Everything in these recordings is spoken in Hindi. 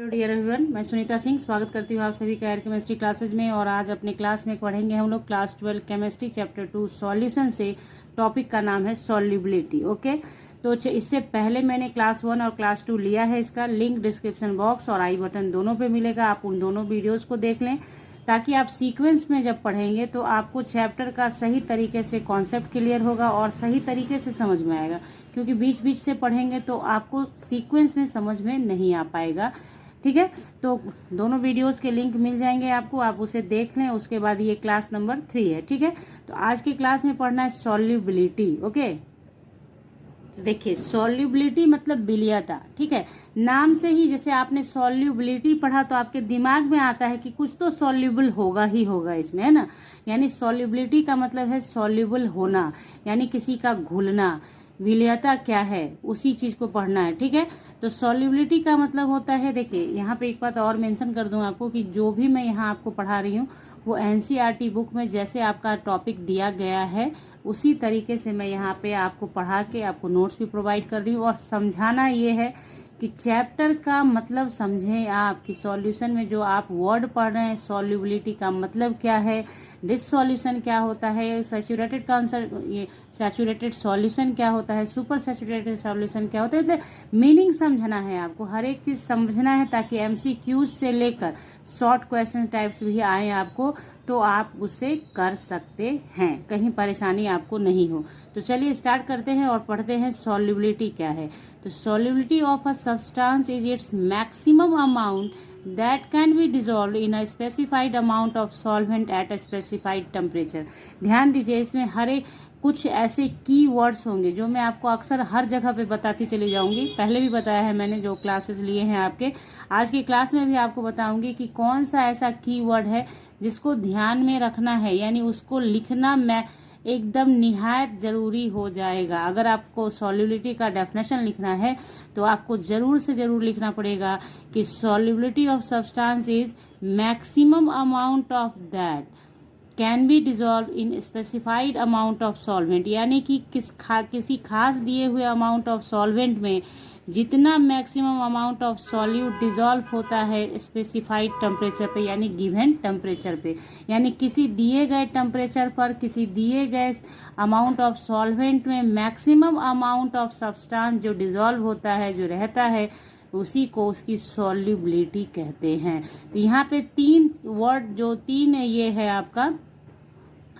हेलो डियर एवरीवन, मैं सुनीता सिंह स्वागत करती हूँ आप सभी का एयर केमिस्ट्री क्लासेज में। और आज अपने क्लास में पढ़ेंगे हम लोग क्लास 12 केमिस्ट्री चैप्टर 2 सॉल्यूशन से। टॉपिक का नाम है सॉल्युबिलिटी। ओके, तो इससे पहले मैंने क्लास 1 और क्लास 2 लिया है। इसका लिंक डिस्क्रिप्शन बॉक्स और आई बटन दोनों पे मिलेगा। आप उन दोनों वीडियोज़ को देख लें ताकि आप सीक्वेंस में जब पढ़ेंगे तो आपको चैप्टर का सही तरीके से कॉन्सेप्ट क्लियर होगा और सही तरीके से समझ में आएगा। क्योंकि बीच बीच से पढ़ेंगे तो आपको सीक्वेंस में समझ में नहीं आ पाएगा। ठीक है, तो दोनों वीडियोस के लिंक मिल जाएंगे आपको, आप उसे देख लें। उसके बाद ये क्लास नंबर 3 है। ठीक है, तो आज की क्लास में पढ़ना है सॉल्युबिलिटी। ओके, देखिए सॉल्युबिलिटी मतलब बिलियता। ठीक है, नाम से ही जैसे आपने सॉल्युबिलिटी पढ़ा तो आपके दिमाग में आता है कि कुछ तो सॉल्युबल होगा ही होगा इसमें, है ना। यानी सॉल्युबिलिटी का मतलब है सॉल्युबल होना, यानी किसी का घुलना। विलियता क्या है उसी चीज को पढ़ना है। ठीक है, तो सॉल्युबिलिटी का मतलब होता है, देखिए यहाँ पे एक बात और मेंशन कर दूं आपको कि जो भी मैं यहाँ आपको पढ़ा रही हूँ वो एनसीईआरटी बुक में जैसे आपका टॉपिक दिया गया है उसी तरीके से मैं यहाँ पे आपको पढ़ा के आपको नोट्स भी प्रोवाइड कर रही हूँ। और समझाना ये है कि चैप्टर का मतलब समझें आप, कि सॉल्यूशन में जो आप वर्ड पढ़ रहे हैं सॉल्युबिलिटी का मतलब क्या है, डिसॉल्यूशन क्या होता है, सैचुरेटेड ये सैचुरेटेड सॉल्यूशन क्या होता है, सुपर सैचुरेटेड सॉल्यूशन क्या होता है। मतलब मीनिंग समझना है आपको, हर एक चीज़ समझना है ताकि एमसीक्यूज से लेकर शॉर्ट क्वेश्चन टाइप्स भी आए आपको तो आप उसे कर सकते हैं, कहीं परेशानी आपको नहीं हो। तो चलिए स्टार्ट करते हैं और पढ़ते हैं सॉल्युबिलिटी क्या है। तो solubility of a substance is its maximum amount that can be dissolved in a specified amount of solvent at a specified temperature। ध्यान दीजिए, इसमें हर एक कुछ ऐसे की वर्ड्स होंगे जो मैं आपको अक्सर हर जगह पे बताती चली जाऊंगी। पहले भी बताया है मैंने जो क्लासेस लिए हैं आपके, आज की क्लास में भी आपको बताऊंगी कि कौन सा ऐसा की वर्ड है जिसको ध्यान में रखना है, यानी उसको लिखना मैं एकदम निहायत ज़रूरी हो जाएगा। अगर आपको सॉल्युबिलिटी का डेफिनेशन लिखना है तो आपको ज़रूर से ज़रूर लिखना पड़ेगा कि solubility of substance is maximum amount of that can be dissolve in specified amount of solvent. यानी कि किसी खास दिए हुए अमाउंट ऑफ सॉल्वेंट में जितना maximum amount of solute dissolve होता है स्पेसिफाइड टेम्परेचर पे, यानी गिवन टेम्परेचर पे, यानी किसी दिए गए टेम्परेचर पर किसी दिए गए अमाउंट ऑफ सॉल्वेंट में मैक्सिमम अमाउंट ऑफ सब्सटेंस जो डिजॉल्व होता है, जो रहता है, उसी को उसकी सॉल्युबिलिटी कहते हैं। तो यहाँ पे तीन वर्ड, जो तीन ये है आपका,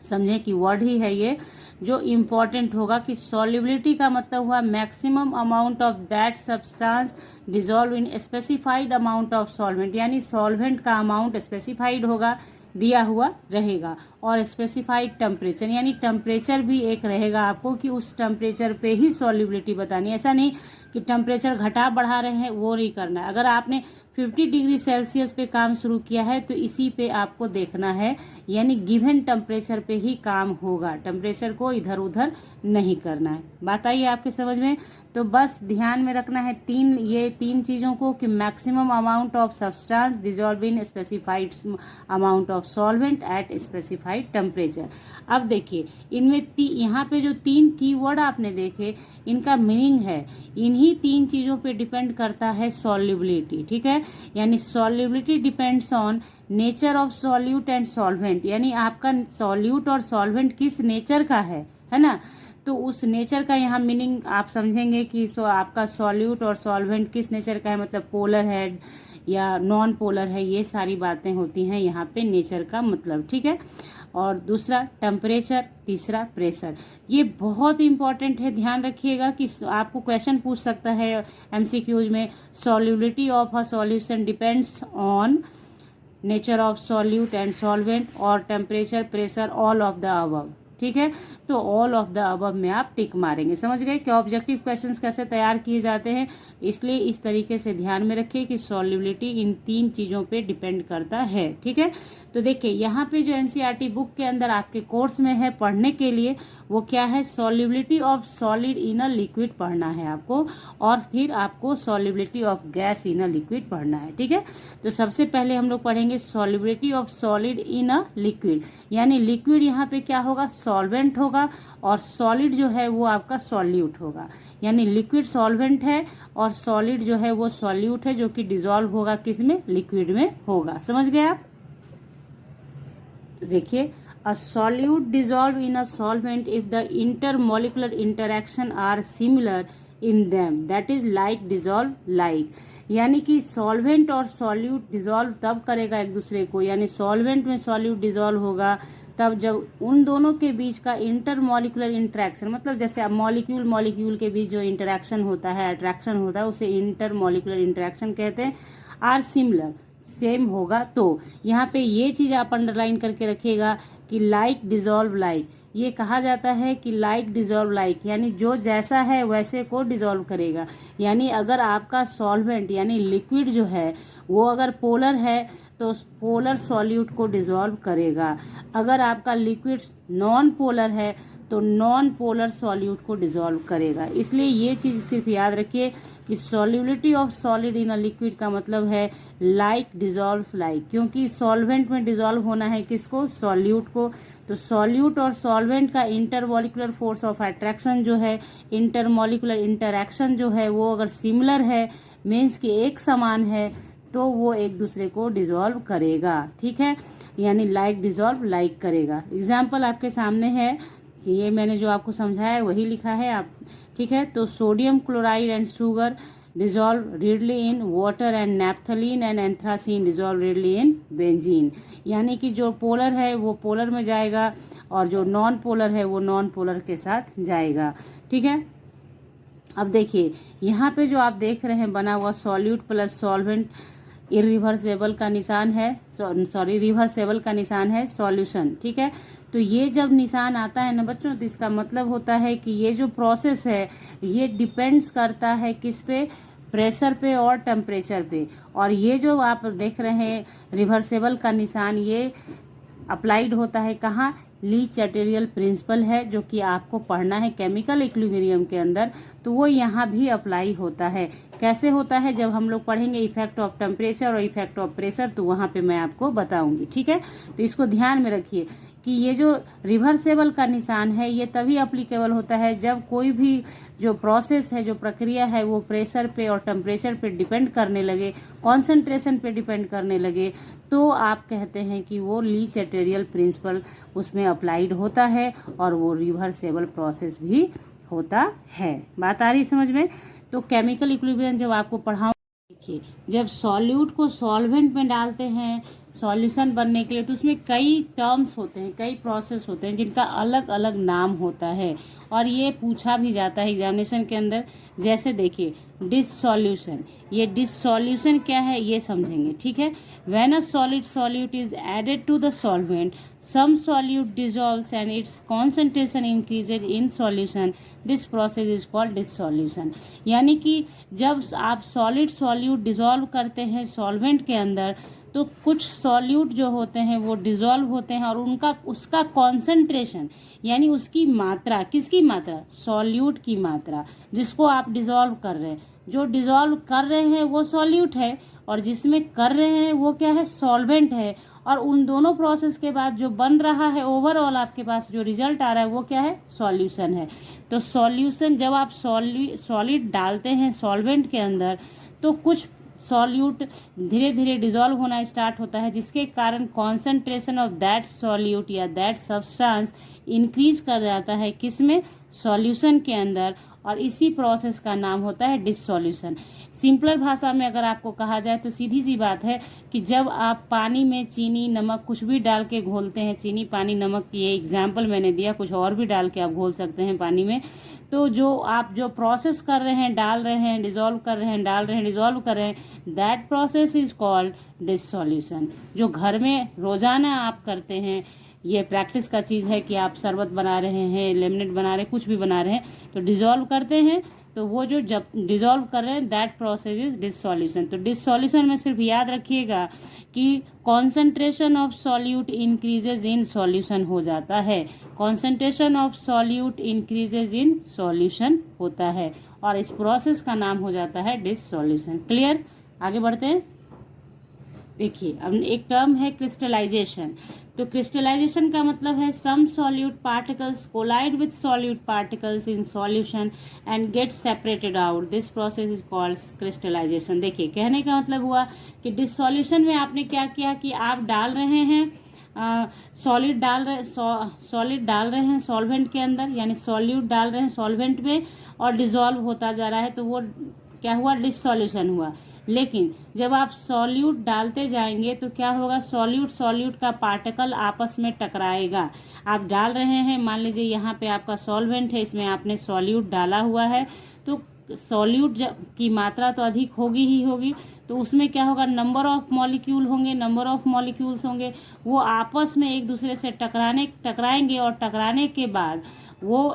समझें कि वर्ड ही है ये जो इम्पॉर्टेंट होगा, कि सॉल्युबिलिटी का मतलब हुआ maximum amount of that substance dissolve in specified amount of solvent. यानी सॉल्वेंट का अमाउंट स्पेसिफाइड होगा, दिया हुआ रहेगा, और स्पेसिफाइड टेम्परेचर, यानी टेम्परेचर भी एक रहेगा आपको कि उस टेम्परेचर पे ही सॉल्युबिलिटी बतानी। ऐसा नहीं कि टेम्परेचर घटा बढ़ा रहे हैं, वो नहीं करना है। अगर आपने 50 डिग्री सेल्सियस पे काम शुरू किया है तो इसी पे आपको देखना है, यानी गिवन टेम्परेचर पे ही काम होगा, टेम्परेचर को इधर उधर नहीं करना है। बात आई आपके समझ में? तो बस ध्यान में रखना है ये तीन चीज़ों को, कि maximum amount of substance dissolve in specified amount of solvent eight specified temperature. अब देखिए इनमें यहाँ पे जो तीन कीवर्ड आपने देखे, इनका मीनिंग है, इन्हीं तीन चीज़ों पे डिपेंड करता है सॉल्युबिलिटी। ठीक है, यानी solubility depends on nature of solute and solvent, यानी आपका सॉल्यूट और सॉल्वेंट किस नेचर का है ना। तो उस नेचर का यहाँ मीनिंग आप समझेंगे कि आपका सॉल्यूट और सॉल्वेंट किस नेचर का है, मतलब पोलर है या नॉन पोलर है, ये सारी बातें होती हैं यहाँ पे नेचर का मतलब। ठीक है, और दूसरा टेम्परेचर, तीसरा प्रेशर। ये बहुत इंपॉर्टेंट है, ध्यान रखिएगा कि आपको क्वेश्चन पूछ सकता है एमसीक्यूज में, solubility of a solution depends on nature of solute and solvent और temperature, pressure, all of the above. ठीक है, तो ऑल ऑफ द अबव में आप टिक मारेंगे। समझ गए कि ऑब्जेक्टिव क्वेश्चंस कैसे तैयार किए जाते हैं। इसलिए इस तरीके से ध्यान में रखिए कि सॉल्युबिलिटी इन तीन चीज़ों पे डिपेंड करता है। ठीक है, तो देखिए यहाँ पे जो एनसीईआरटी बुक के अंदर आपके कोर्स में है पढ़ने के लिए, वो क्या है, solubility of solid in a liquid पढ़ना है आपको, और फिर आपको solubility of gas in a liquid पढ़ना है। ठीक है, तो सबसे पहले हम लोग पढ़ेंगे solubility of solid in a liquid, यानी लिक्विड यहाँ पे क्या होगा, सॉल्वेंट होगा और सॉलिड जो है वो आपका सॉल्यूट होगा। यानी लिक्विड सॉल्वेंट है और सॉलिड जो है वो सॉल्यूट है, जो कि डिजॉल्व होगा किस में, लिक्विड में होगा। समझ गए आप? तो देखिए, a solute dissolve in a solvent if the intermolecular interaction are similar in them, that is like dissolve like। यानी कि सॉल्वेंट और सॉल्यूट डिजॉल्व तब करेगा एक दूसरे को, यानी सॉल्वेंट में सॉल्यूट डिजॉल्व होगा तब जब उन दोनों के बीच का इंटरमॉलिक्यूलर इंटरेक्शन, मतलब जैसे मॉलिक्यूल मॉलिक्यूल के बीच जो इंटरेक्शन होता है, अट्रैक्शन होता है, उसे इंटरमॉलिक्यूलर इंटरेक्शन कहते हैं। आर सिमिलर, सेम होगा। तो यहाँ पे ये चीज़ आप अंडरलाइन करके रखिएगा कि लाइक डिजॉल्व लाइक, ये कहा जाता है कि लाइक डिजॉल्व लाइक, यानी जो जैसा है वैसे को डिजॉल्व करेगा। यानी अगर आपका सॉल्वेंट यानी लिक्विड जो है वो अगर पोलर है तो पोलर सॉल्यूट को डिजॉल्व करेगा। अगर आपका लिक्विड नॉन पोलर है तो नॉन पोलर सॉल्यूट को डिजॉल्व करेगा। इसलिए ये चीज़ सिर्फ याद रखिए कि solubility of solid in a liquid का मतलब है लाइक डिजॉल्व्स लाइक, क्योंकि सॉल्वेंट में डिजॉल्व होना है किसको, सॉल्यूट को। तो सॉल्यूट और सॉल्वेंट का इंटरमॉलिक्यूलर फोर्स ऑफ अट्रैक्शन जो है, इंटरमॉलिक्यूलर इंटरैक्शन जो है, वो अगर सिमिलर है, मीन्स कि एक समान है, तो वो एक दूसरे को डिजॉल्व करेगा। ठीक है, यानी लाइक डिजॉल्व लाइक करेगा। एग्जाम्पल आपके सामने है, ये मैंने जो आपको समझाया है वही लिखा है आप। ठीक है, तो sodium chloride and sugar dissolve readily in water and naphthalene and anthracene dissolve readily in benzene. यानी कि जो पोलर है वो पोलर में जाएगा और जो नॉन पोलर है वो नॉन पोलर के साथ जाएगा। ठीक है, अब देखिए यहाँ पे जो आप देख रहे हैं बना हुआ सॉल्यूट प्लस सॉल्वेंट इरिवर्सेबल का निशान है, सॉरी रिवर्सेबल का निशान है सॉल्यूशन। ठीक है, तो ये जब निशान आता है ना बच्चों, तो इसका मतलब होता है कि ये जो प्रोसेस है ये डिपेंड्स करता है किस पे, प्रेशर पे और टेम्परेचर पे। और ये जो आप देख रहे हैं रिवर्सेबल का निशान, ये अप्लाइड होता है कहाँ, ली चैटेरियल प्रिंसिपल है जो कि आपको पढ़ना है केमिकल इक्विलिब्रियम के अंदर, तो वो यहाँ भी अप्लाई होता है। कैसे होता है, जब हम लोग पढ़ेंगे इफेक्ट ऑफ टेम्परेचर और इफेक्ट ऑफ प्रेशर, तो वहाँ पे मैं आपको बताऊंगी। ठीक है, तो इसको ध्यान में रखिए कि ये जो रिवर्सेबल का निशान है ये तभी अप्लीकेबल होता है जब कोई भी जो प्रोसेस है, जो प्रक्रिया है, वो प्रेशर पे और टेम्परेचर पे डिपेंड करने लगे, कॉन्सेंट्रेशन पे डिपेंड करने लगे, तो आप कहते हैं कि वो ली चैटेरियल प्रिंसिपल उसमें अप्लाइड होता है और वो रिवर्सेबल प्रोसेस भी होता है। बात आ रही समझ में? तो केमिकल इक्विलिब्रियम जब आपको पढ़ाऊं, देखिए जब सॉल्यूट को सॉल्वेंट में डालते हैं सॉल्यूशन बनने के लिए, तो उसमें कई टर्म्स होते हैं, कई प्रोसेस होते हैं जिनका अलग अलग नाम होता है और ये पूछा भी जाता है एग्जामिनेशन के अंदर। जैसे देखिए डिसॉल्यूशन, ये डिसॉल्यूशन क्या है ये समझेंगे। ठीक है, when a solid solute is added to the solvent, some solute dissolves and its concentration increases in solution, this process is called dissolution. यानी कि जब आप सॉलिड सॉल्यूट डिजॉल्व करते हैं सॉल्वेंट के अंदर, तो कुछ सॉल्यूट जो होते हैं वो डिजॉल्व होते हैं और उसका कॉन्सेंट्रेशन यानी उसकी मात्रा, किसकी मात्रा, सॉल्यूट की मात्रा, जिसको आप डिजॉल्व कर रहे हैं, जो डिजॉल्व कर रहे हैं वो सॉल्यूट है और जिसमें कर रहे हैं वो क्या है, सॉल्वेंट है। और उन दोनों प्रोसेस के बाद जो बन रहा है ओवरऑल आपके पास जो रिजल्ट आ रहा है वो क्या है, सॉल्यूशन है। तो सॉल्यूशन जब आप सॉलिड डालते हैं सॉल्वेंट के अंदर, तो कुछ सॉल्यूट धीरे धीरे डिजॉल्व होना स्टार्ट होता है, जिसके कारण कॉन्सेंट्रेशन ऑफ दैट सॉल्यूट या दैट सब्सटेंस इंक्रीज कर जाता है, किसमें, सॉल्यूशन के अंदर, और इसी प्रोसेस का नाम होता है डिसॉल्यूशन। सिंपलर भाषा में अगर आपको कहा जाए तो सीधी सी बात है कि जब आप पानी में चीनी नमक कुछ भी डाल के घोलते हैं, चीनी पानी नमक, ये एग्जाम्पल मैंने दिया, कुछ और भी डाल के आप घोल सकते हैं पानी में, तो जो आप जो प्रोसेस कर रहे हैं, डाल रहे हैं, डिजॉल्व कर रहे हैं, डाल रहे हैं, डिजॉल्व कर रहे हैं, that process is called dissolution. जो घर में रोजाना आप करते हैं, ये प्रैक्टिस का चीज़ है कि आप शरबत बना रहे हैं, लेमनेट बना रहे हैं, कुछ भी बना रहे हैं, तो डिजॉल्व करते हैं, तो वो जो जब डिजॉल्व कर रहे हैं दैट प्रोसेस इज डिसॉल्यूशन। तो डिसॉल्यूशन में सिर्फ याद रखिएगा कि concentration of solute increases in solution हो जाता है, concentration of solute increases in solution होता है और इस प्रोसेस का नाम हो जाता है डिसॉल्यूशन। क्लियर? आगे बढ़ते हैं। देखिए अब एक टर्म है क्रिस्टलाइजेशन। तो क्रिस्टलाइजेशन का मतलब है some solute particles collide with solute particles in solution and get separated out, this process is called crystallization. देखिए कहने का मतलब हुआ कि डिसॉल्यूशन में आपने क्या किया कि आप डाल रहे हैं सॉलिड डाल रहे हैं सॉल्वेंट के अंदर, यानी सॉल्यूट डाल रहे हैं सॉल्वेंट में और डिसॉल्व होता जा रहा है, तो वो क्या हुआ, डिसॉल्यूशन हुआ। लेकिन जब आप सॉल्यूट डालते जाएंगे तो क्या होगा, सॉल्यूट का पार्टिकल आपस में टकराएगा। आप डाल रहे हैं, मान लीजिए यहाँ पे आपका सॉल्वेंट है, इसमें आपने सॉल्यूट डाला हुआ है, तो सॉल्यूट की मात्रा तो अधिक होगी ही होगी, तो उसमें क्या होगा, नंबर ऑफ मॉलिक्यूल्स होंगे, वो आपस में एक दूसरे से टकराएंगे और टकराने के बाद वो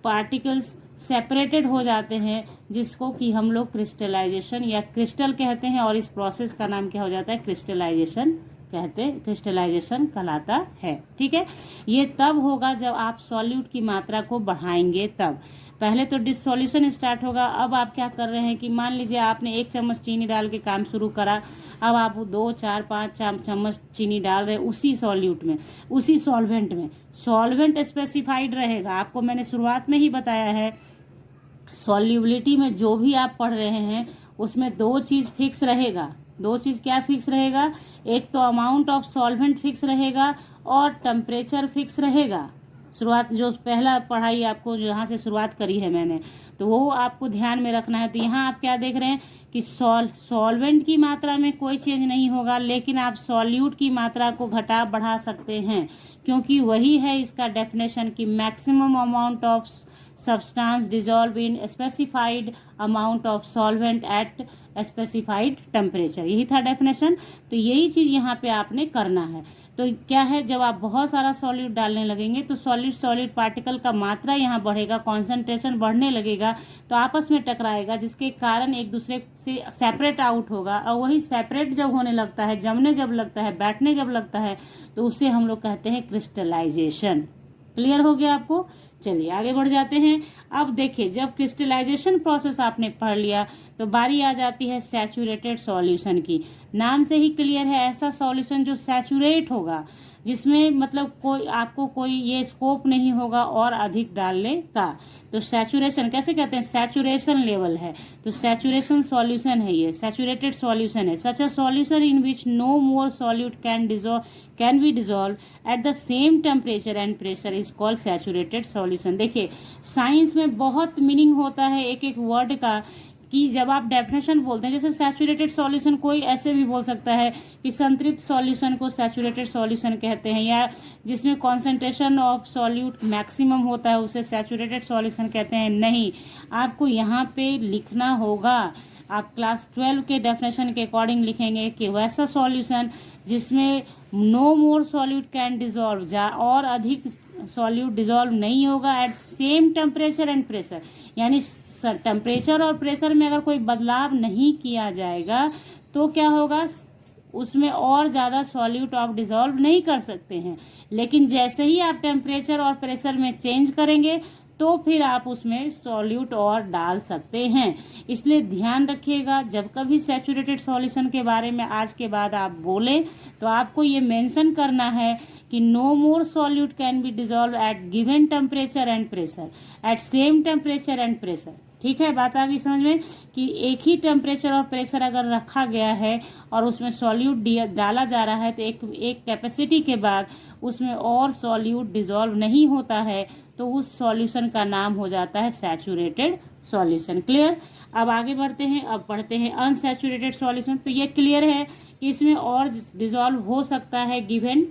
पार्टिकल्स सेपरेटेड हो जाते हैं, जिसको कि हम लोग क्रिस्टलाइजेशन या क्रिस्टल कहते हैं, और इस प्रोसेस का नाम क्या हो जाता है, क्रिस्टलाइजेशन कहलाता है। ठीक है, ये तब होगा जब आप सॉल्यूट की मात्रा को बढ़ाएंगे तब। पहले तो डिसॉल्यूशन स्टार्ट होगा। अब आप क्या कर रहे हैं कि मान लीजिए आपने 1 चम्मच चीनी डाल के काम शुरू करा, अब आप 2, 4, 5 चम्मच चीनी डाल रहे हैं उसी सॉल्यूट में, उसी सॉल्वेंट में। सॉल्वेंट स्पेसिफाइड रहेगा, आपको मैंने शुरुआत में ही बताया है, सॉल्युबिलिटी में जो भी आप पढ़ रहे हैं उसमें 2 चीज़ फिक्स रहेगा। 2 चीज़ क्या फिक्स रहेगा, एक तो अमाउंट ऑफ सॉल्वेंट फिक्स रहेगा और टेम्परेचर फिक्स रहेगा। शुरुआत जो पहला पढ़ाई आपको जहाँ से शुरुआत करी है मैंने, तो वो आपको ध्यान में रखना है। तो यहाँ आप क्या देख रहे हैं कि सॉल्वेंट की मात्रा में कोई चेंज नहीं होगा, लेकिन आप सॉल्यूट की मात्रा को घटा बढ़ा सकते हैं, क्योंकि वही है इसका डेफिनेशन कि maximum amount of substance dissolve in specified amount of solvent at specified temperature, यही था डेफिनेशन। तो यही चीज़ यहाँ पे आपने करना है। तो क्या है, जब आप बहुत सारा सॉल्यूट डालने लगेंगे तो सॉलिड पार्टिकल का मात्रा यहाँ बढ़ेगा, कॉन्सेंट्रेशन बढ़ने लगेगा, तो आपस में टकराएगा, जिसके कारण एक दूसरे से सेपरेट आउट होगा। और वही सेपरेट जब होने लगता है, जमने जब लगता है, बैठने जब लगता है, तो उसे हम लोग कहते हैं क्रिस्टलाइजेशन। क्लियर हो गया आपको? चलिए आगे बढ़ जाते हैं। अब देखिए, जब क्रिस्टलाइजेशन प्रोसेस आपने पढ़ लिया तो बारी आ जाती है सैचुरेटेड सॉल्यूशन की। नाम से ही क्लियर है, ऐसा सॉल्यूशन जो सैचुरेट होगा, जिसमें मतलब आपको कोई ये स्कोप नहीं होगा और अधिक डालने का। तो सैचुरेशन कैसे कहते हैं, सैचुरेशन लेवल है, तो सैचुरेशन सॉल्यूशन है, ये सैचुरेटेड सॉल्यूशन है। Such a solution in which no more solute can be dissolve at the same temperature and pressure is called saturated solution. देखिए साइंस में बहुत मीनिंग होता है एक एक वर्ड का, कि जब आप डेफिनेशन बोलते हैं, जैसे सैचुरेटेड सॉल्यूशन, कोई ऐसे भी बोल सकता है कि संतृप्त सॉल्यूशन को सैचुरेटेड सॉल्यूशन कहते हैं, या जिसमें कॉन्सेंट्रेशन ऑफ सॉल्यूट मैक्सिमम होता है उसे सैचुरेटेड सॉल्यूशन कहते हैं। नहीं, आपको यहाँ पे लिखना होगा, आप क्लास 12 के डेफिनेशन के अकॉर्डिंग लिखेंगे कि वैसा सॉल्यूशन जिसमें no more solute can dissolve, और अधिक सॉल्यूट डिजॉल्व नहीं होगा at same temperature and pressure, यानी टेम्परेचर और प्रेशर में अगर कोई बदलाव नहीं किया जाएगा तो क्या होगा, उसमें और ज़्यादा सॉल्यूट आप डिजॉल्व नहीं कर सकते हैं। लेकिन जैसे ही आप टेम्परेचर और प्रेशर में चेंज करेंगे तो फिर आप उसमें सॉल्यूट और डाल सकते हैं। इसलिए ध्यान रखिएगा, जब कभी सैचुरेटेड सॉल्यूशन के बारे में आज के बाद आप बोलें तो आपको ये मेंशन करना है कि no more solute can be dissolve at given temperature and pressure at same temperature and pressure. ठीक है, बात आ गई समझ में, कि एक ही टेम्परेचर और प्रेशर अगर रखा गया है और उसमें सॉल्यूट डाला जा रहा है, तो एक कैपेसिटी के बाद उसमें और सॉल्यूट डिजॉल्व नहीं होता है, तो उस सॉल्यूशन का नाम हो जाता है सैचुरेटेड सॉल्यूशन। क्लियर? अब आगे बढ़ते हैं, अब पढ़ते हैं अनसैचुरेटेड सॉल्यूशन। तो ये क्लियर है कि इसमें और डिजॉल्व हो सकता है गिवन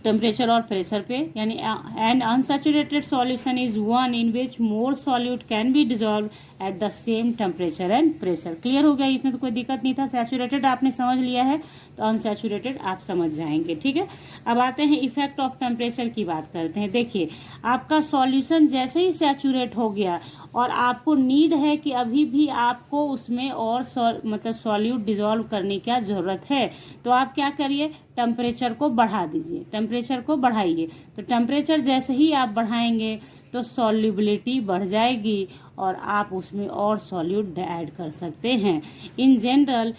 टेम्परेचर और प्रेशर पे, यानी N unsaturated solution is one in which more solute can be dissolve at the same temperature and pressure. Clear हो गया, इसमें तो कोई दिक्कत नहीं था। सैचुरेटेड आपने समझ लिया है, तो अनसैचुरेटेड आप समझ जाएंगे। ठीक है, अब आते हैं इफेक्ट ऑफ टेम्परेचर की बात करते हैं। देखिए आपका सॉल्यूशन जैसे ही सैचुरेट हो गया और आपको नीड है कि अभी भी आपको उसमें और मतलब सॉल्यूट डिजॉल्व करने की ज़रूरत है, तो आप क्या करिए, टेम्परेचर को बढ़ा दीजिए, टेम्परेचर को बढ़ाइए। तो टेम्परेचर जैसे ही आप बढ़ाएंगे तो सॉल्युबिलिटी बढ़ जाएगी और आप उसमें और सॉल्यूट ऐड कर सकते हैं। In general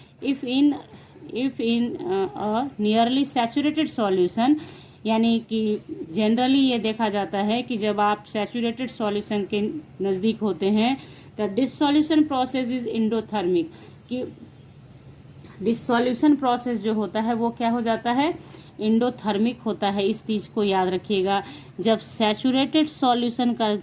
if in a nearly saturated solution, यानी कि जनरली ये देखा जाता है कि जब आप सैचुरेटेड सॉल्यूशन के नज़दीक होते हैं the dissolution process is endothermic, कि डिसॉल्यूशन प्रोसेस जो होता है वो क्या हो जाता है, एंडोथर्मिक होता है। इस चीज़ को याद रखिएगा। जब सैचुरेटेड सॉल्यूशन का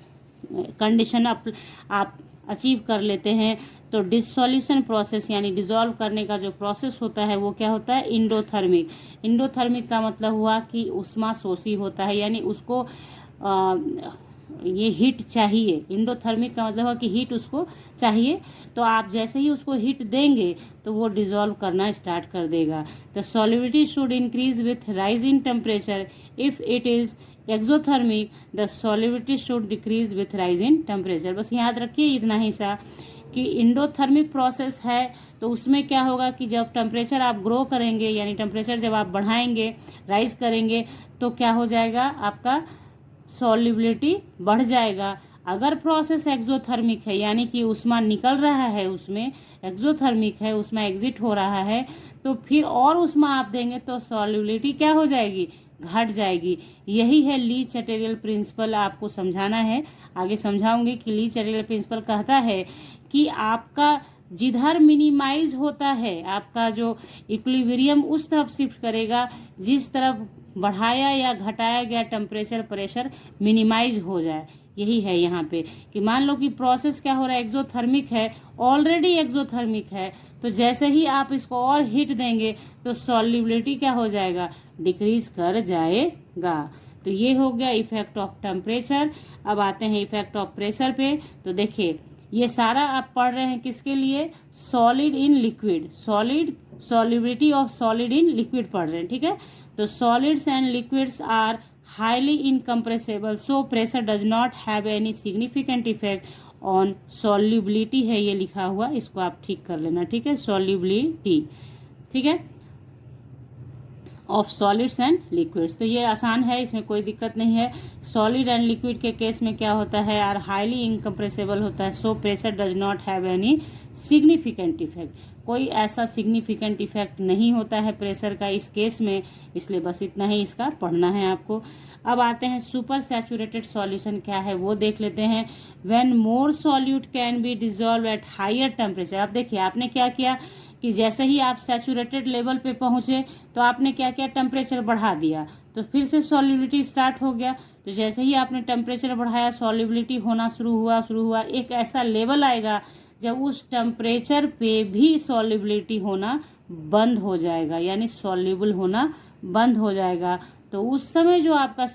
कंडीशन आप अचीव कर लेते हैं तो डिसॉल्यूशन प्रोसेस यानी डिसॉल्व करने का जो प्रोसेस होता है वो क्या होता है, एंडोथर्मिक। एंडोथर्मिक का मतलब हुआ कि उष्मा शोषी होता है, यानी उसको ये हीट चाहिए। एंडोथर्मिक का मतलब है कि हीट उसको चाहिए, तो आप जैसे ही उसको हीट देंगे तो वो डिसॉल्व करना स्टार्ट कर देगा। The solubility should increase with rise in temperature. If it is exothermic the solubility should decrease with rise in temperature. बस याद रखिए इतना ही सा कि इंडोथर्मिक प्रोसेस है तो उसमें क्या होगा कि जब टेम्परेचर आप ग्रो करेंगे, यानी टेम्परेचर जब आप बढ़ाएंगे, राइज करेंगे, तो क्या हो जाएगा, आपका सॉल्युबिलिटी बढ़ जाएगा। अगर प्रोसेस एक्सोथर्मिक है यानी कि उष्मा निकल रहा है, उसमें एक्सोथर्मिक है, उष्मा एग्जिट हो रहा है, तो फिर और उष्मा आप देंगे तो सॉल्युबिलिटी क्या हो जाएगी, घट जाएगी। यही है ली चटेरियल प्रिंसिपल। आपको समझाना है, आगे समझाऊंगी कि ली चटेरियल प्रिंसिपल कहता है कि आपका जिधर मिनिमाइज होता है आपका जो इक्विलिब्रियम उस तरफ शिफ्ट करेगा जिस तरफ बढ़ाया या घटाया गया टेम्परेचर प्रेशर मिनिमाइज हो जाए। यही है यहाँ पे कि मान लो कि प्रोसेस क्या हो रहा है, एक्सोथर्मिक है, ऑलरेडी एक्सोथर्मिक है, तो जैसे ही आप इसको और हीट देंगे तो सॉल्युबिलिटी क्या हो जाएगा, डिक्रीज कर जाएगा। तो ये हो गया इफेक्ट ऑफ टेम्परेचर। अब आते हैं इफेक्ट ऑफ प्रेशर पे। तो देखिए ये सारा आप पढ़ रहे हैं किसके लिए, solid in liquid, solid solubility of solid in liquid पढ़ रहे हैं, ठीक है। तो solids and liquids are highly incompressible, so pressure does not have any significant effect on solubility है ये लिखा हुआ, इसको आप ठीक कर लेना, ठीक है, solubility, ठीक है, ऑफ सॉलिड्स एंड लिक्विड्स। तो ये आसान है, इसमें कोई दिक्कत नहीं है। सॉलिड एंड लिक्विड के केस में क्या होता है, आर हाईली इनकम्प्रेसिबल होता है, so pressure does not have any significant effect. कोई ऐसा सिग्निफिकेंट इफेक्ट नहीं होता है प्रेशर का इस केस में, इसलिए बस इतना ही इसका पढ़ना है आपको। अब आते हैं सुपर सैचुरेटेड सॉल्यूशन क्या है वो देख लेते हैं। When more solute can be dissolve at higher temperature. अब देखिए आपने क्या किया कि जैसे ही आप सैचुरेटेड लेवल पे पहुंचे तो आपने क्या किया, टेम्परेचर बढ़ा दिया, तो फिर से सॉल्युबिलिटी स्टार्ट हो गया। तो जैसे ही आपने टेम्परेचर बढ़ाया सॉल्युबिलिटी होना शुरू हुआ, एक ऐसा लेवल आएगा जब उस टेम्परेचर पे भी सॉल्युबिलिटी होना बंद हो जाएगा, यानी सॉल्युबल होना बंद हो जाएगा। तो उस समय जो आपका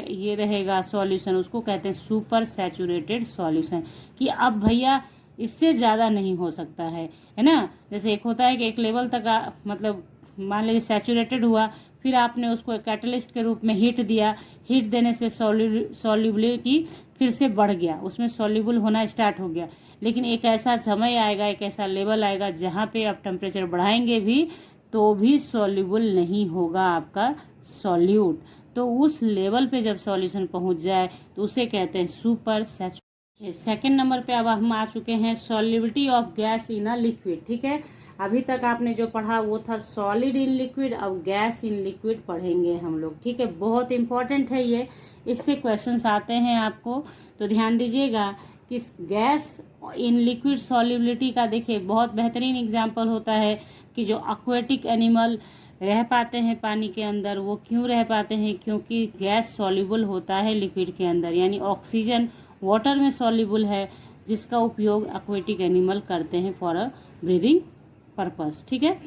ये रहेगा सॉल्यूशन, उसको कहते हैं सुपर सैचुरेटेड सॉल्यूशन, कि अब भैया इससे ज़्यादा नहीं हो सकता है ना। जैसे एक होता है कि एक लेवल तक मतलब मान लीजिए सैचुरेटेड हुआ, फिर आपने उसको एक कैटलिस्ट के रूप में हीट दिया, हीट देने से सॉल्युबिलिटी फिर से बढ़ गया, उसमें सॉल्युबल होना स्टार्ट हो गया। लेकिन एक ऐसा समय आएगा, एक ऐसा लेवल आएगा जहाँ पे आप टेम्परेचर बढ़ाएंगे भी तो भी सॉल्युबल नहीं होगा आपका सॉल्यूट। तो उस लेवल पे जब सॉल्यूशन पहुँच जाए तो उसे कहते हैं सुपर सैचुरेटेड। सेकेंड नंबर पे अब हम आ चुके हैं solubility of gas in a liquid, ठीक है। अभी तक आपने जो पढ़ा वो था सॉलिड इन लिक्विड, अब गैस इन लिक्विड पढ़ेंगे हम लोग, ठीक है। बहुत इंपॉर्टेंट है ये, इसके क्वेश्चंस आते हैं आपको, तो ध्यान दीजिएगा कि गैस इन लिक्विड सॉल्युबिलिटी का देखिए बहुत बेहतरीन एग्जाम्पल होता है कि जो एक्वेटिक एनिमल रह पाते हैं पानी के अंदर, वो क्यों रह पाते हैं, क्योंकि गैस सॉल्युबल होता है लिक्विड के अंदर, यानी ऑक्सीजन वाटर में सॉल्युबल है, जिसका उपयोग एक्वेटिक एनिमल करते हैं फॉर अ ब्रीदिंग पर्पस, ठीक है।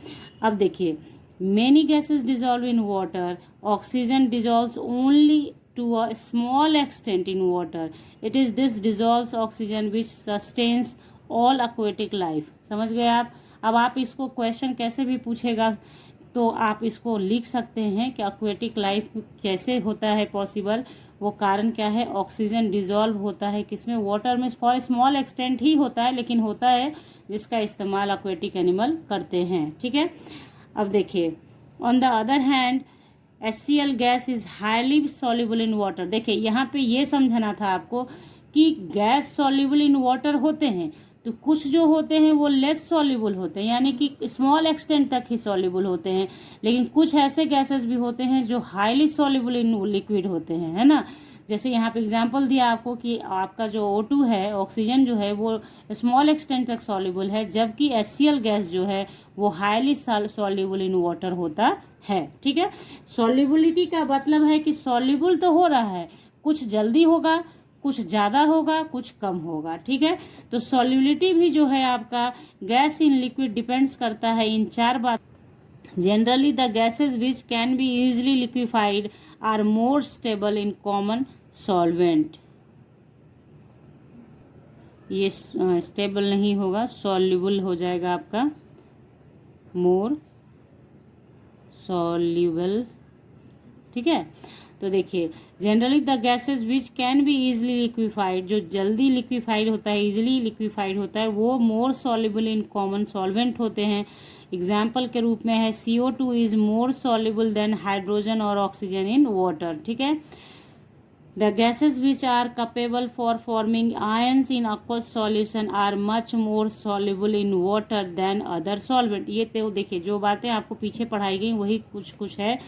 अब देखिए many gases dissolve in water, oxygen dissolves only to a small extent in water, it is this dissolves oxygen which sustains all aquatic life. समझ गए आप। अब आप इसको क्वेश्चन कैसे भी पूछेगा तो आप इसको लिख सकते हैं कि एक्वेटिक लाइफ कैसे होता है पॉसिबल, वो कारण क्या है, ऑक्सीजन डिजॉल्व होता है किसमें, वाटर में, फॉर स्मॉल एक्सटेंट ही होता है, लेकिन होता है जिसका इस्तेमाल एक्वेटिक एनिमल करते हैं, ठीक है। अब देखिए on the other hand HCl gas is highly soluble in water. देखिए यहाँ पे ये समझना था आपको कि गैस सॉल्युबल इन वाटर होते हैं, तो कुछ जो होते हैं वो लेस सॉल्युबल होते हैं, यानी कि स्मॉल एक्सटेंट तक ही सॉल्युबल होते हैं, लेकिन कुछ ऐसे गैसेस भी होते हैं जो हाईली सॉल्युबल इन लिक्विड होते हैं, है ना। जैसे यहाँ पे एग्जांपल दिया आपको कि आपका जो O2 है, ऑक्सीजन जो है वो स्मॉल एक्सटेंट तक सॉल्युबल है, जबकि HCl गैस जो है वो हाईली सॉल्युबल इन वाटर होता है। ठीक है, सॉल्युबिलिटी का मतलब है कि सॉल्युबल तो हो रहा है, कुछ जल्दी होगा, कुछ ज़्यादा होगा, कुछ कम होगा। ठीक है, तो सॉल्युबिलिटी भी जो है आपका गैस इन लिक्विड डिपेंड्स करता है इन 4 बात। Generally the gases which can be easily liquefied are more stable in common solvent. ये स्टेबल नहीं होगा, सॉल्युबल हो जाएगा आपका, मोर सॉल्युबल। ठीक है, तो देखिए generally the gases which can be easily liquefied, जो जल्दी लिक्विफाइड होता है, इजिली लिक्विफाइड होता है, वो more soluble in common solvent होते हैं। एग्जाम्पल के रूप में है CO2 is more soluble than hydrogen और ऑक्सीजन इन वाटर। ठीक है, the gases which are capable for forming ions in aqueous solution are much more soluble in water than other solvent। ये तो देखिए जो बातें आपको पीछे पढ़ाई गई वही कुछ है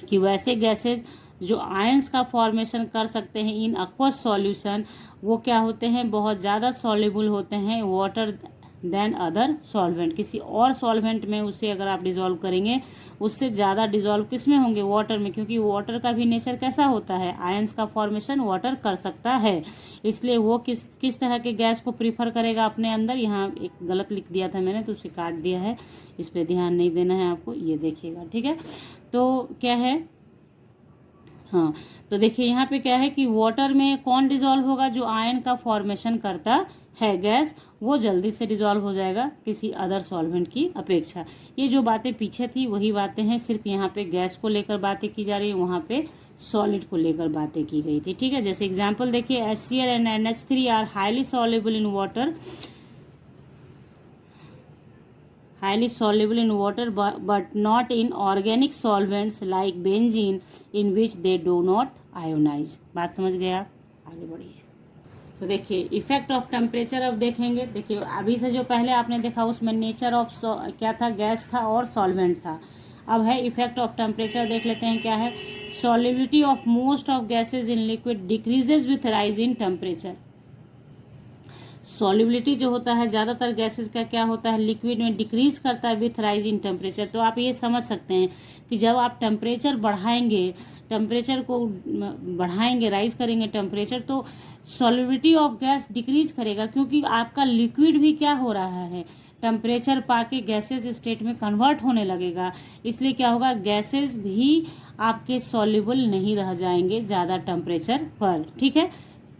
कि वैसे गैसेज जो आयंस का फॉर्मेशन कर सकते हैं इन aqueous सॉल्यूशन, वो क्या होते हैं, बहुत ज़्यादा सॉल्युबल होते हैं वाटर देन अदर सॉल्वेंट। किसी और सॉल्वेंट में उसे अगर आप डिज़ोल्व करेंगे, उससे ज़्यादा डिज़ोल्व किस में होंगे, वाटर में, क्योंकि वाटर का भी नेचर कैसा होता है, आयंस का फॉर्मेशन वाटर कर सकता है। इसलिए वो किस तरह के गैस को प्रीफर करेगा अपने अंदर। यहाँ एक गलत लिख दिया था मैंने तो उसे काट दिया है, इस पर ध्यान नहीं देना है आपको, ये देखिएगा। ठीक है, तो क्या है, हाँ तो देखिए यहाँ पे क्या है कि वाटर में कौन डिज़ोल्व होगा, जो आयन का फॉर्मेशन करता है गैस, वो जल्दी से डिज़ोल्व हो जाएगा किसी अदर सॉल्वेंट की अपेक्षा। ये जो बातें पीछे थी वही बातें हैं, सिर्फ यहाँ पे गैस को लेकर बातें की जा रही है, वहाँ पे सॉलिड को लेकर बातें की गई थी। ठीक है, जैसे एग्जांपल देखिए HCl and NH3 are highly soluble in water, highly soluble in water but not in organic solvents like benzene in which they do not ionize। बात समझ गए आप, आगे बढ़िए। तो देखिए इफेक्ट ऑफ टेम्परेचर अब देखेंगे। देखिए अभी से जो पहले आपने देखा उसमें नेचर ऑफ क्या था, गैस था और सॉल्वेंट था। अब है इफेक्ट ऑफ टेम्परेचर, देख लेते हैं क्या है। Solubility of most of gases in liquid decreases with rise in temperature. Solubility जो होता है ज़्यादातर गैसेस का क्या होता है, लिक्विड में डिक्रीज करता है विथ राइज इन टेम्परेचर। तो आप ये समझ सकते हैं कि जब आप टेम्परेचर बढ़ाएंगे, टेम्परेचर को बढ़ाएंगे, राइज करेंगे टेम्परेचर, तो सॉल्युबिलिटी ऑफ गैस डिक्रीज करेगा, क्योंकि आपका लिक्विड भी क्या हो रहा है, टेम्परेचर पाके गैसेस स्टेट में कन्वर्ट होने लगेगा। इसलिए क्या होगा, गैसेस भी आपके सॉल्युबल नहीं रह जाएंगे ज़्यादा टेम्परेचर पर। ठीक है,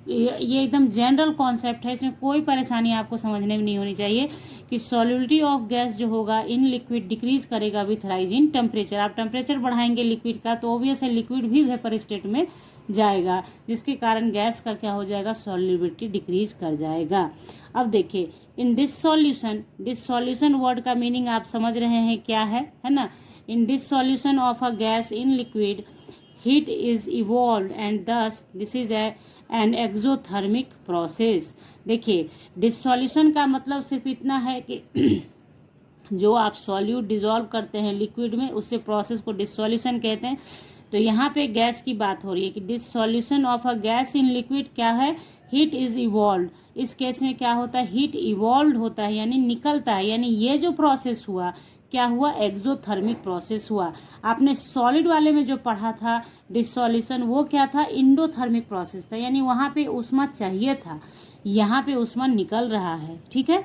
ये एकदम जनरल कॉन्सेप्ट है, इसमें कोई परेशानी आपको समझने में नहीं होनी चाहिए कि सॉल्युबिलिटी ऑफ गैस जो होगा इन लिक्विड डिक्रीज करेगा विथ राइज इन टेम्परेचर। आप टेम्परेचर बढ़ाएंगे लिक्विड का तो ऑब्वियस है लिक्विड भी वेपर स्टेट में जाएगा, जिसके कारण गैस का क्या हो जाएगा, सॉल्युबिलिटी डिक्रीज कर जाएगा। अब देखिए इन डिसॉल्यूशन, डिसॉल्यूशन वर्ड का मीनिंग आप समझ रहे हैं क्या है ना। In dissolution of a gas in liquid heat is evolve and thus this is an exothermic process. देखिए डिसॉल्यूशन का मतलब सिर्फ इतना है कि जो आप सॉल्यूट डिसॉल्व करते हैं लिक्विड में, उससे प्रोसेस को डिसॉल्यूशन कहते हैं। तो यहाँ पे गैस की बात हो रही है कि dissolution of a gas in liquid क्या है, हीट इज इवॉल्व। इस केस में क्या होता है, हीट इवॉल्व होता है, यानी निकलता है, यानी ये जो प्रोसेस हुआ क्या हुआ, एक्सोथर्मिक प्रोसेस हुआ। आपने सॉलिड वाले में जो पढ़ा था डिसॉल्यूशन, वो क्या था, इंडोथर्मिक प्रोसेस था, यानी वहाँ पे ऊष्मा चाहिए था, यहाँ पे ऊष्मा निकल रहा है। ठीक है,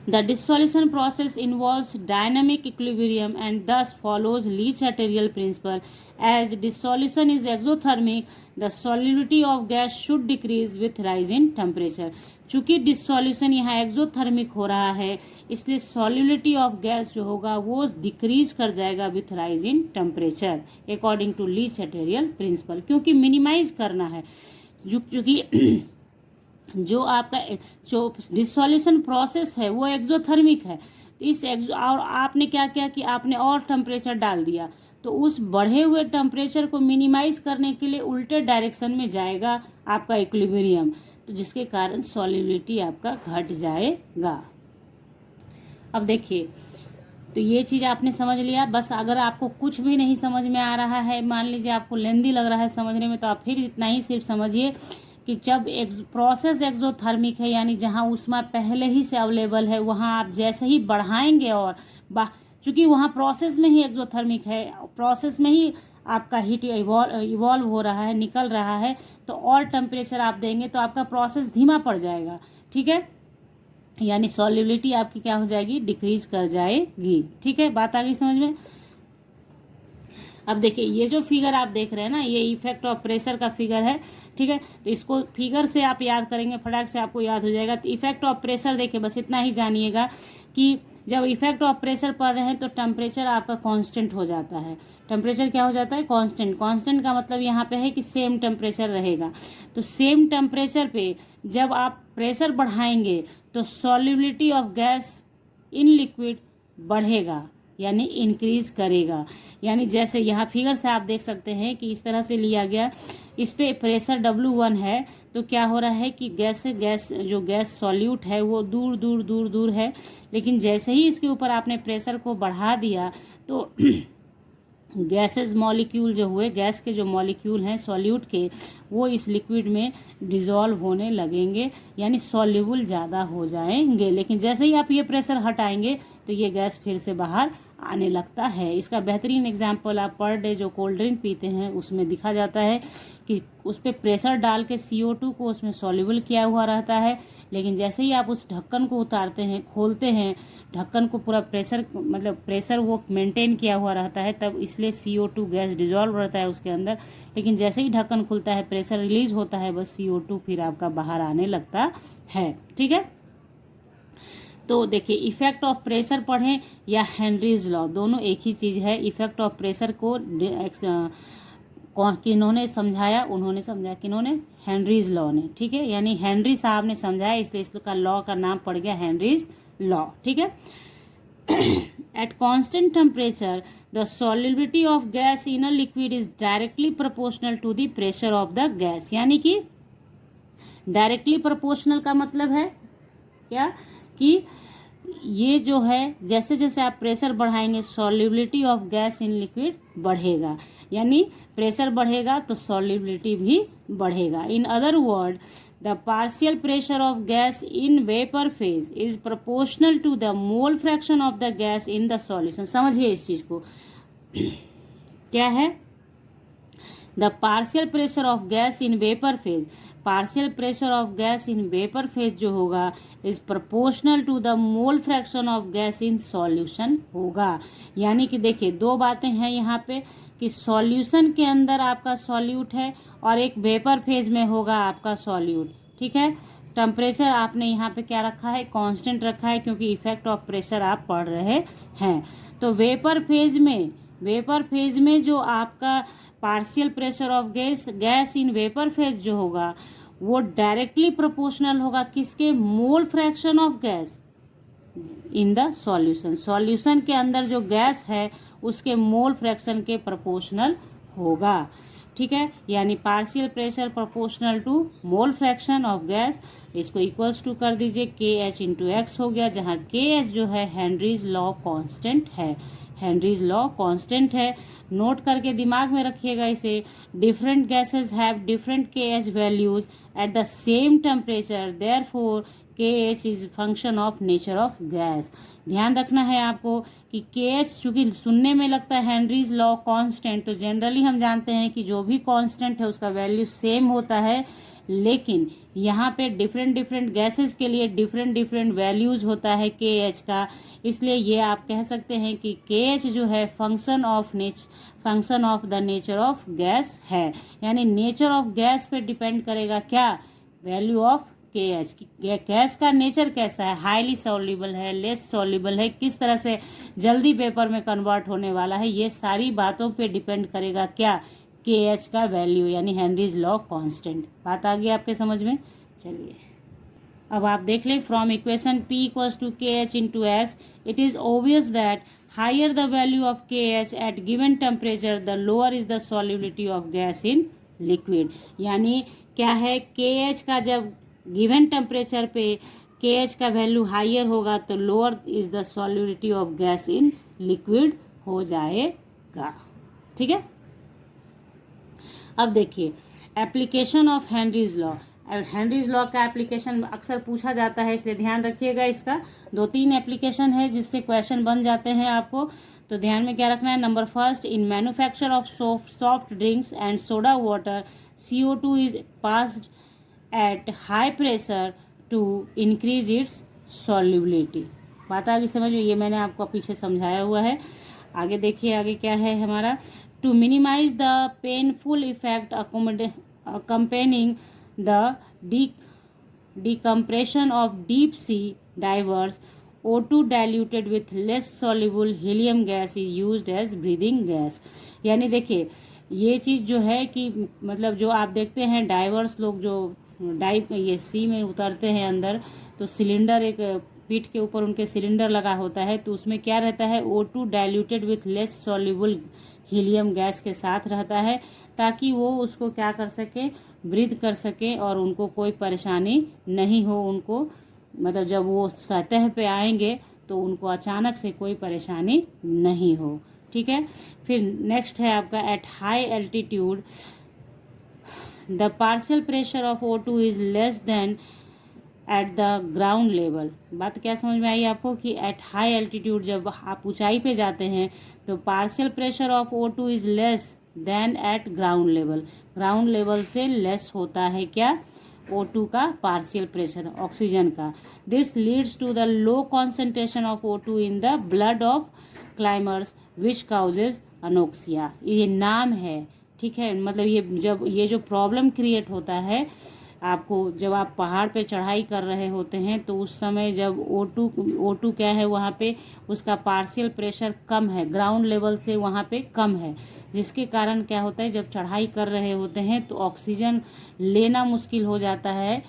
the dissolution process involves dynamic equilibrium and thus follows Lee-Chatterjee principle. As dissolution is exothermic, the solubility of gas should decrease with rise in temperature. चूंकि डिसॉल्यूशन यहाँ एक्सोथर्मिक हो रहा है, इसलिए सॉल्युबिलिटी ऑफ गैस जो होगा वो डिक्रीज कर जाएगा with rise in temperature according to Le Chatelier principle, क्योंकि मिनिमाइज करना है। क्योंकि जो आपका जो डिसॉल्यूशन प्रोसेस है वो एक्सोथर्मिक है, तो इस और आपने क्या किया कि आपने और टेम्परेचर डाल दिया, तो उस बढ़े हुए टेम्परेचर को मिनिमाइज करने के लिए उल्टे डायरेक्शन में जाएगा आपका इक्विलिब्रियम। तो जिसके कारण सॉल्युबिलिटी आपका घट जाएगा। अब देखिए, तो ये चीज़ आपने समझ लिया। बस अगर आपको कुछ भी नहीं समझ में आ रहा है, मान लीजिए आपको लेंदी लग रहा है समझने में, तो आप फिर इतना ही सिर्फ समझिए कि जब प्रोसेस एक्सोथर्मिक है, यानी जहाँ ऊष्मा पहले ही से अवेलेबल है, वहाँ आप जैसे ही बढ़ाएंगे और चूँकि वहाँ प्रोसेस में ही एक्सोथर्मिक है, प्रोसेस में ही आपका हीट इवॉल्व हो रहा है, निकल रहा है, तो और टेम्परेचर आप देंगे तो आपका प्रोसेस धीमा पड़ जाएगा। ठीक है, यानी सॉल्युबिलिटी आपकी क्या हो जाएगी, डिक्रीज कर जाएगी। ठीक है, बात आ गई समझ में। अब देखिए, ये जो फिगर आप देख रहे हैं ना, ये इफेक्ट ऑफ प्रेशर का फिगर है। ठीक है, तो इसको फिगर से आप याद करेंगे, फटाक से आपको याद हो जाएगा। तो इफेक्ट ऑफ प्रेशर देखिए, बस इतना ही जानिएगा कि जब इफेक्ट ऑफ प्रेशर पड़ रहे हैं तो टेम्परेचर आपका कांस्टेंट हो जाता है। टेम्परेचर क्या हो जाता है, कांस्टेंट। कांस्टेंट का मतलब यहाँ पे है कि सेम टेम्परेचर रहेगा। तो सेम टेम्परेचर पे जब आप प्रेशर बढ़ाएंगे तो solubility of gas in liquid बढ़ेगा, यानी इंक्रीज करेगा। यानी जैसे यहाँ फिगर से आप देख सकते हैं कि इस तरह से लिया गया, इस पे प्रेशर W1 है, तो क्या हो रहा है कि जो गैस सॉल्यूट है वो दूर दूर दूर दूर है, लेकिन जैसे ही इसके ऊपर आपने प्रेशर को बढ़ा दिया तो गैसेस मॉलिक्यूल जो हुए, गैस के जो मॉलिक्यूल हैं सॉल्यूट के, वो इस लिक्विड में डिज़ोल्व होने लगेंगे, यानी सॉल्युबल ज़्यादा हो जाएंगे। लेकिन जैसे ही आप ये प्रेशर हटाएंगे तो ये गैस फिर से बाहर आने लगता है। इसका बेहतरीन एग्जाम्पल आप पर डे जो कोल्ड ड्रिंक पीते हैं उसमें दिखा जाता है कि उस पर प्रेशर डाल के CO2 को उसमें सॉल्युबल किया हुआ रहता है, लेकिन जैसे ही आप उस ढक्कन को उतारते हैं, खोलते हैं, ढक्कन को पूरा प्रेशर वो मेंटेन किया हुआ रहता है, तब इसलिए CO2 गैस डिजॉल्व रहता है उसके अंदर। लेकिन जैसे ही ढक्कन खुलता है, प्रेशर रिलीज होता है, बस CO2 फिर आपका बाहर आने लगता है। ठीक है, तो देखिए, इफेक्ट ऑफ प्रेशर पढ़ें या हेनरीज लॉ, दोनों एक ही चीज़ है। इफेक्ट ऑफ प्रेशर को किन्होंने समझाया, उन्होंने समझाया किन्होंने, हेनरीज लॉ ने। ठीक है, यानी हेनरी साहब ने समझाया, इसलिए इसका लॉ का नाम पड़ गया हेनरीज लॉ। ठीक है, at constant temperature the solubility of gas in a liquid is directly proportional to the pressure of the gas. यानी कि डायरेक्टली प्रोपोर्शनल का मतलब है क्या कि ये जो है, जैसे जैसे आप प्रेशर बढ़ाएंगे solubility of gas in liquid बढ़ेगा, यानी प्रेशर बढ़ेगा तो सॉल्युबिलिटी भी बढ़ेगा। In other word, the partial pressure of gas in vapour phase is proportional to the mole fraction of the gas in the solution. समझिए इस चीज को, क्या है, the partial pressure of gas in vapour phase, partial pressure of gas in vapour phase जो होगा is proportional to the mole fraction of gas in solution होगा। यानी कि देखिए, दो बातें हैं यहाँ पे कि सॉल्यूशन के अंदर आपका सॉल्यूट है और एक वेपर फेज में होगा आपका सॉल्यूट। ठीक है, टेम्परेचर आपने यहाँ पे क्या रखा है, कांस्टेंट रखा है, क्योंकि इफेक्ट ऑफ प्रेशर आप पढ़ रहे हैं। तो वेपर फेज में जो आपका partial pressure of gas in vapour phase जो होगा वो डायरेक्टली प्रोपोर्शनल होगा किसके, मोल fraction of gas in the solution. Solution के अंदर जो गैस है उसके मोल फ्रैक्शन के प्रोपोर्शनल होगा। ठीक है, यानी partial pressure proportional to mole fraction of gas, इसको इक्वल्स टू कर दीजिए KH इंटू एक्स हो गया, जहाँ KH जो है हेनरीज लॉ कांस्टेंट है। हेनरीज लॉ कांस्टेंट है, नोट करके दिमाग में रखिएगा इसे। Different gases have different KH values eight the same temperature, therefore KH is function of nature of gas. ध्यान रखना है आपको कि KH चूंकि सुनने में लगता है हेनरीज लॉ कांस्टेंट, तो जनरली हम जानते हैं कि जो भी कांस्टेंट है उसका वैल्यू सेम होता है, लेकिन यहाँ पे डिफरेंट गैसेस के लिए डिफरेंट वैल्यूज होता है KH का। इसलिए ये आप कह सकते हैं कि KH जो है function of the nature of gas है, यानी नेचर ऑफ गैस पे डिपेंड करेगा क्या, वैल्यू ऑफ KH। गैस का नेचर कैसा है, हाईली सॉल्युबल है, लेस सॉल्युबल है, किस तरह से जल्दी पेपर में कन्वर्ट होने वाला है, ये सारी बातों पे डिपेंड करेगा क्या, KH का वैल्यू, यानी हेनरीज लॉ कांस्टेंट। बात आ गई आपके समझ में। चलिए अब आप देख लें, from equation P equals to KH into x, it is obvious that higher the value of KH at given temperature the lower is the solubility of gas in liquid. यानी क्या है, KH का जब गिवन टेम्परेचर पे KH का वैल्यू हाइयर होगा तो lower is the solubility of gas in liquid हो जाएगा। ठीक है, अब देखिए application of Henry's law. Henry's law का एप्लीकेशन अक्सर पूछा जाता है, इसलिए ध्यान रखिएगा। इसका 2-3 एप्लीकेशन है जिससे क्वेश्चन बन जाते हैं आपको, तो ध्यान में क्या रखना है। Number first, in manufacture of soft drinks and soda water CO2 is passed at high pressure to increase its solubility. बात आ गई समझ में, ये मैंने आपको पीछे समझाया हुआ है। आगे देखिए, आगे क्या है हमारा। To minimise the painful effect accompanying the decompression of deep sea divers, O2 diluted with less soluble helium gas is used as breathing gas। यानी देखिए ये चीज़ जो है कि मतलब जो आप देखते हैं डाइवर्स लोग जो ये सी में उतरते हैं अंदर, तो सिलेंडर एक पीठ के ऊपर उनके सिलेंडर लगा होता है, तो उसमें क्या रहता है, O2 diluted with less soluble helium gas के साथ रहता है, ताकि वो उसको क्या कर सके, ब्रीथ कर सके और उनको कोई परेशानी नहीं हो। उनको मतलब जब वो सतह पे आएंगे तो उनको अचानक से कोई परेशानी नहीं हो। ठीक है, फिर नेक्स्ट है आपका at high altitude the partial pressure of O2 is less than at the ground level. बात क्या समझ में आई आपको कि एट हाई एल्टीट्यूड जब आप ऊंचाई पे जाते हैं तो partial pressure of O2 is less than at ground level. Ground level से लेस होता है क्या, O2 का पार्शियल प्रेशर ऑक्सीजन का। This leads to the low concentration of O2 in the blood of climbers which causes anoxia. ये नाम है, ठीक है, मतलब ये जब ये जो प्रॉब्लम क्रिएट होता है आपको जब आप पहाड़ पे चढ़ाई कर रहे होते हैं, तो उस समय जब O2 क्या है वहाँ पे उसका पार्शियल प्रेशर कम है, ग्राउंड लेवल से वहाँ पे कम है, जिसके कारण क्या होता है जब चढ़ाई कर रहे होते हैं तो ऑक्सीजन लेना मुश्किल हो जाता है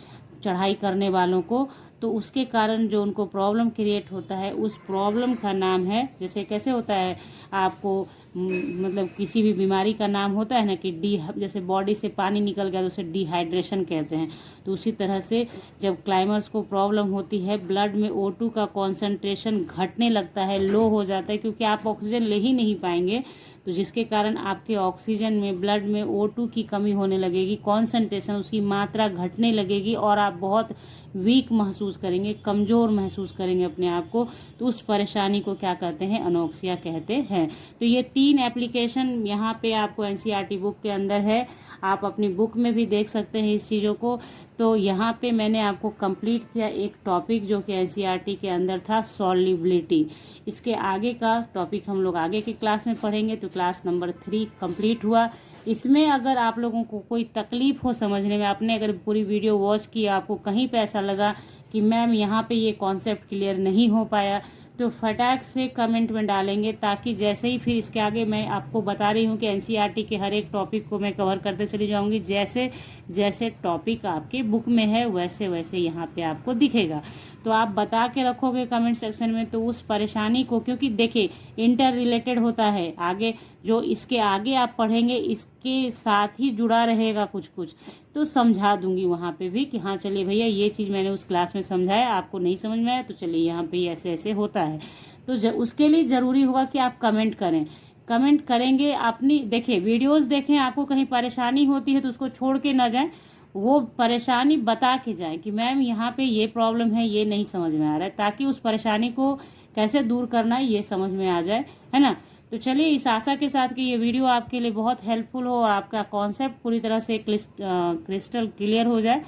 चढ़ाई करने वालों को। तो उसके कारण जो उनको प्रॉब्लम क्रिएट होता है, उस प्रॉब्लम का नाम है, जैसे कैसे होता है आपको मतलब किसी भी बीमारी का नाम होता है ना कि जैसे बॉडी से पानी निकल गया तो उसे डिहाइड्रेशन कहते हैं। तो उसी तरह से जब क्लाइमर्स को प्रॉब्लम होती है, ब्लड में O2 का कॉन्सेंट्रेशन घटने लगता है, लो हो जाता है, क्योंकि आप ऑक्सीजन ले ही नहीं पाएंगे, तो जिसके कारण आपके ऑक्सीजन में ब्लड में O2 की कमी होने लगेगी, कॉन्सेंट्रेशन उसकी मात्रा घटने लगेगी और आप बहुत वीक महसूस करेंगे, कमज़ोर महसूस करेंगे अपने आप को। तो उस परेशानी को क्या कहते हैं, अनोक्सिया कहते हैं। तो ये 3 एप्लीकेशन यहाँ पे आपको NCERT बुक के अंदर है, आप अपनी बुक में भी देख सकते हैं इस चीज़ों को। तो यहाँ पे मैंने आपको कंप्लीट किया एक टॉपिक जो कि NCERT के अंदर था, सॉल्युबिलिटी। इसके आगे का टॉपिक हम लोग आगे की क्लास में पढ़ेंगे। तो क्लास नंबर 3 कंप्लीट हुआ। इसमें अगर आप लोगों को कोई तकलीफ हो समझने में, आपने अगर पूरी वीडियो वॉच की, आपको कहीं पे ऐसा लगा कि मैम यहाँ पे ये कॉन्सेप्ट क्लियर नहीं हो पाया, तो फटाक से कमेंट में डालेंगे, ताकि जैसे ही फिर इसके आगे मैं आपको बता रही हूँ कि NCERT के हर एक टॉपिक को मैं कवर करते चली जाऊँगी। जैसे जैसे टॉपिक आपके बुक में है वैसे वैसे यहाँ पे आपको दिखेगा। तो आप बता के रखोगे कमेंट सेक्शन में, तो उस परेशानी को, क्योंकि देखिए इंटर रिलेटेड होता है, आगे जो इसके आगे आप पढ़ेंगे इसके साथ ही जुड़ा रहेगा कुछ कुछ, तो समझा दूंगी वहाँ पे भी कि हाँ चलिए भैया ये चीज़ मैंने उस क्लास में समझाया, आपको नहीं समझ में आया तो चलिए यहाँ पे ऐसे ऐसे होता है। तो उसके लिए ज़रूरी होगा कि आप कमेंट करें। कमेंट करेंगे अपनी, देखिए वीडियोस देखें, आपको कहीं परेशानी होती है तो उसको छोड़ के ना जाएं, वो परेशानी बता के जाएं कि मैम यहाँ पे ये प्रॉब्लम है, ये नहीं समझ में आ रहा है, ताकि उस परेशानी को कैसे दूर करना है ये समझ में आ जाए, है ना। तो चलिए इस आशा के साथ कि ये वीडियो आपके लिए बहुत हेल्पफुल हो और आपका कॉन्सेप्ट पूरी तरह से क्रिस्टल क्लियर हो जाए।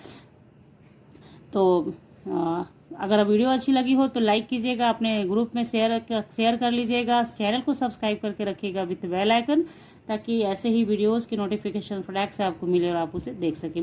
तो अगर वीडियो अच्छी लगी हो तो लाइक कीजिएगा, अपने ग्रुप में शेयर कर लीजिएगा, चैनल को सब्सक्राइब करके रखिएगा विथ बेल आइकन, ताकि ऐसे ही वीडियोस की नोटिफिकेशन फटाक से आपको मिले और आप उसे देख सकें।